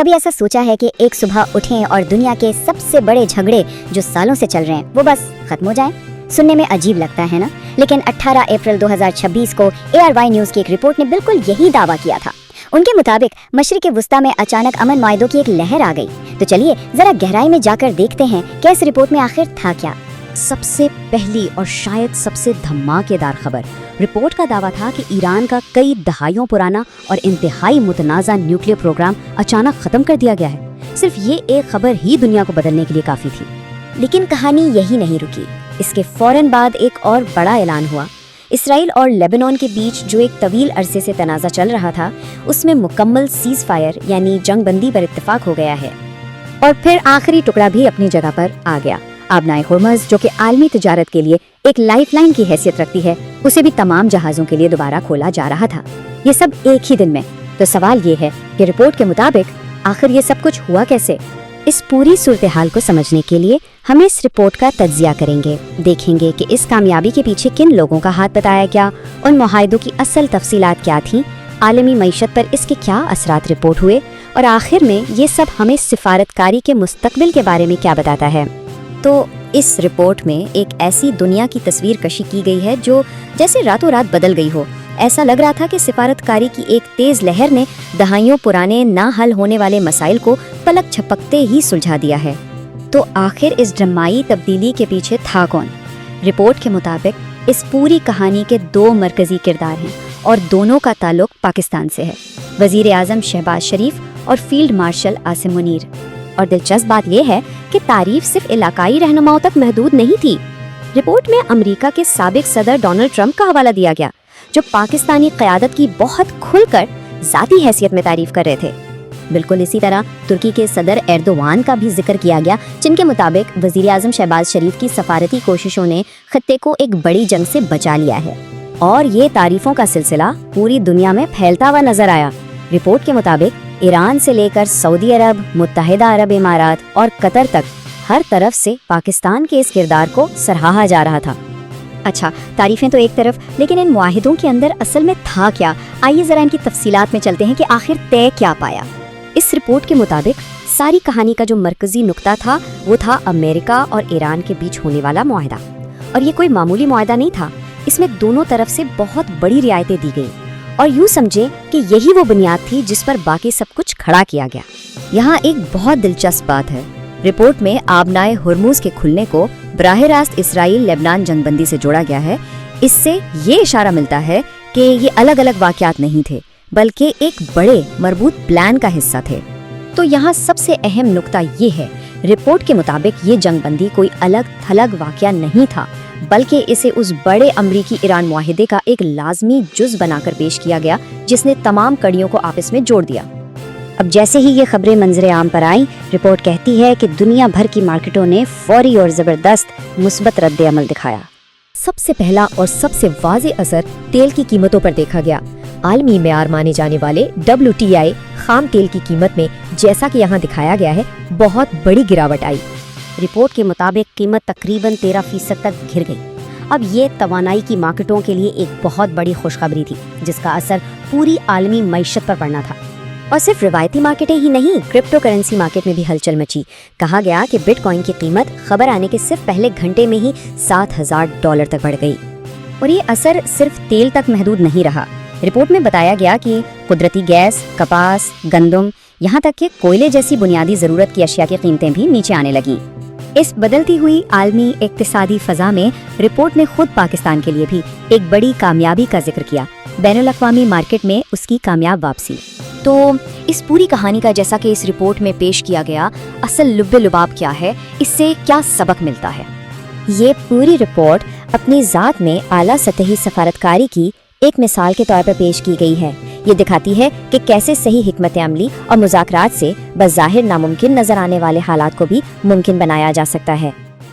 کبھی ایسا سوچا ہے کہ ایک صبح اٹھیں اور دنیا کے سب سے بڑے جھگڑے جو سالوں سے چل رہے ہیں وہ بس ختم ہو جائیں؟ سننے میں عجیب لگتا ہے نا، لیکن 18 اپریل 2026 کو ARY نیوز کی ایک رپورٹ نے بالکل یہی دعویٰ کیا تھا۔ ان کے مطابق مشرق وسطیٰ میں اچانک امن معاہدوں کی ایک لہر آ گئی۔ تو چلیے ذرا گہرائی میں جا کر دیکھتے ہیں کہ اس رپورٹ میں آخر تھا کیا۔ سب سے پہلی اور شاید سب سے دھماکے دار خبر، رپورٹ کا دعویٰ تھا کہ ایران کا کئی دہائیوں پرانا اور انتہائی متنازع نیوکلیئر پروگرام اچانک ختم کر دیا گیا ہے۔ صرف یہ ایک خبر ہی دنیا کو بدلنے کے لیے کافی تھی۔ لیکن کہانی یہی نہیں رکی، اس کے فوراً بعد ایک اور بڑا اعلان ہوا۔ اسرائیل اور لیبنان کے بیچ جو ایک طویل عرصے سے تنازع چل رہا تھا، اس میں مکمل سیز فائر یعنی جنگ بندی پر اتفاق ہو گیا ہے۔ اور پھر آخری ٹکڑا بھی اپنی جگہ پر آ گیا۔ آبنائے ہرمز، جو کہ عالمی تجارت کے لیے ایک لائف لائن کی حیثیت رکھتی ہے، اسے بھی تمام جہازوں کے لیے دوبارہ کھولا جا رہا تھا، یہ سب ایک ہی دن میں۔ تو سوال یہ ہے کہ رپورٹ کے مطابق آخر یہ سب کچھ ہوا کیسے؟ اس پوری صورتحال کو سمجھنے کے لیے ہم اس رپورٹ کا تجزیہ کریں گے، دیکھیں گے کہ اس کامیابی کے پیچھے کن لوگوں کا ہاتھ بتایا گیا، ان معاہدوں کی اصل تفصیلات کیا تھیں، عالمی معیشت پر اس کے کیا اثرات رپورٹ ہوئے، اور آخر میں یہ سب ہمیں سفارتکاری کے مستقبل کے بارے میں کیا بتاتا ہے۔ تو اس رپورٹ میں ایک ایسی دنیا کی تصویر کشی کی گئی ہے جو جیسے راتوں رات بدل گئی ہو۔ ایسا لگ رہا تھا کہ سفارتکاری کی ایک تیز لہر نے دہائیوں پرانے نہ حل ہونے والے مسائل کو پلک جھپکتے ہی سلجھا دیا ہے۔ تو آخر اس ڈرامائی تبدیلی کے پیچھے تھا کون؟ رپورٹ کے مطابق اس پوری کہانی کے دو مرکزی کردار ہیں اور دونوں کا تعلق پاکستان سے ہے، وزیر اعظم شہباز شریف اور فیلڈ مارشل عاصم منیر۔ اور دلچسپ بات یہ ہے کہ تعریف صرف علاقائی رہنماؤں تک محدود نہیں تھی۔ رپورٹ میں امریکہ کے سابق صدر ڈونلڈ ٹرمپ کا حوالہ دیا گیا، جو پاکستانی قیادت کی بہت کھل کر ذاتی حیثیت میں تعریف کر رہے تھے۔ بالکل اسی طرح ترکی کے صدر ایردوان کا بھی ذکر کیا گیا، جن کے مطابق وزیر اعظم شہباز شریف کی سفارتی کوششوں نے خطے کو ایک بڑی جنگ سے بچا لیا ہے۔ اور یہ تعریفوں کا سلسلہ پوری دنیا میں پھیلتا ہوا نظر آیا۔ رپورٹ کے مطابق ایران سے لے کر سعودی عرب، متحدہ عرب امارات اور قطر تک ہر طرف سے پاکستان کے اس کردار کو سراہا جا رہا تھا۔ اچھا، تعریفیں تو ایک طرف، لیکن ان معاہدوں کے اندر اصل میں تھا کیا؟ آئیے ذرا ان کی تفصیلات میں چلتے ہیں کہ آخر طے کیا پایا۔ اس رپورٹ کے مطابق ساری کہانی کا جو مرکزی نقطہ تھا وہ تھا امریکہ اور ایران کے بیچ ہونے والا معاہدہ۔ اور یہ کوئی معمولی معاہدہ نہیں تھا، اس میں دونوں طرف سے بہت بڑی رعایتیں دی گئیں، اور یوں سمجھیں کہ یہی وہ بنیاد تھی جس پر باقی سب کچھ کھڑا کیا گیا۔ یہاں ایک بہت دلچسپ بات ہے، رپورٹ میں آبنائے ہرمز کے کھلنے کو براہ راست اسرائیل لیبنان جنگ بندی سے جوڑا گیا ہے۔ اس سے یہ اشارہ ملتا ہے کہ یہ الگ الگ واقعات نہیں تھے، بلکہ ایک بڑے مربوط پلان کا حصہ تھے۔ تو یہاں سب سے اہم نقطہ یہ ہے، رپورٹ کے مطابق یہ جنگ بندی کوئی الگ تھلگ واقعہ نہیں تھا، بلکہ اسے اس بڑے امریکی ایران معاہدے کا ایک لازمی جز بنا کر پیش کیا گیا، جس نے تمام کڑیوں کو آپس میں جوڑ دیا۔ اب جیسے ہی یہ خبریں منظر عام پر آئیں، رپورٹ کہتی ہے کہ دنیا بھر کی مارکیٹوں نے فوری اور زبردست مثبت رد عمل دکھایا۔ سب سے پہلا اور سب سے واضح اثر تیل کی قیمتوں پر دیکھا گیا۔ عالمی معیار مانے جانے والے WTI خام تیل کی قیمت میں، جیسا کہ یہاں دکھایا گیا ہے، بہت بڑی گراوٹ آئی۔ رپورٹ کے مطابق قیمت تقریباً 13% تک گر گئی۔ اب یہ توانائی کی مارکیٹوں کے لیے ایک بہت بڑی خوشخبری تھی، جس کا اثر پوری عالمی معیشت پر پڑنا تھا۔ اور صرف روایتی مارکیٹیں ہی نہیں، کرپٹو کرنسی مارکیٹ میں بھی ہلچل مچی۔ کہا گیا کہ بٹ کوائن کی قیمت خبر آنے کے صرف پہلے گھنٹے میں ہی $7,000 تک بڑھ گئی۔ اور یہ اثر صرف تیل تک محدود نہیں رہا۔ رپورٹ میں بتایا گیا کہ قدرتی گیس، کپاس، گندم، یہاں تک کہ کوئلے جیسی بنیادی ضرورت کی اشیاء کی قیمتیں بھی نیچے آنے لگیں۔ اس بدلتی ہوئی عالمی اقتصادی فضا میں رپورٹ نے خود پاکستان کے لیے بھی ایک بڑی کامیابی کا ذکر کیا، بین الاقوامی مارکیٹ میں اس کی کامیاب واپسی۔ تو اس پوری کہانی کا جیسا کہ اس رپورٹ میں پیش کیا گیا، اصل لب لباب کیا ہے، اس سے کیا سبق ملتا ہے؟ یہ پوری رپورٹ اپنی ذات میں اعلیٰ سطحی سفارتکاری کی ایک مثال کے طور پر پیش کی گئی ہے۔ یہ دکھاتی ہے کہ کیسے صحیح حکمت عملی اور مذاکرات سے بظاہر ناممکن نظر آنے والے حالات کو بھی ممکن بنایا جا سکتا ہے۔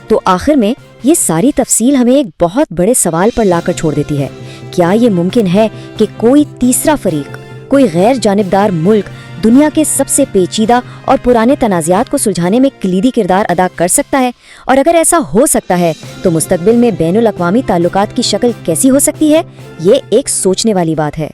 تو آخر میں یہ ساری تفصیل ہمیں ایک بہت بڑے سوال پر لا کر چھوڑ دیتی ہے۔ کیا یہ ممکن ہے کہ کوئی تیسرا فریق، کوئی غیر جانبدار ملک دنیا کے سب سے پیچیدہ اور پرانے تنازعات کو سلجھانے میں کلیدی کردار ادا کر سکتا ہے؟ اور اگر ایسا ہو سکتا ہے تو مستقبل میں بین الاقوامی تعلقات کی شکل کیسی ہو سکتی ہے؟ یہ ایک سوچنے والی بات ہے۔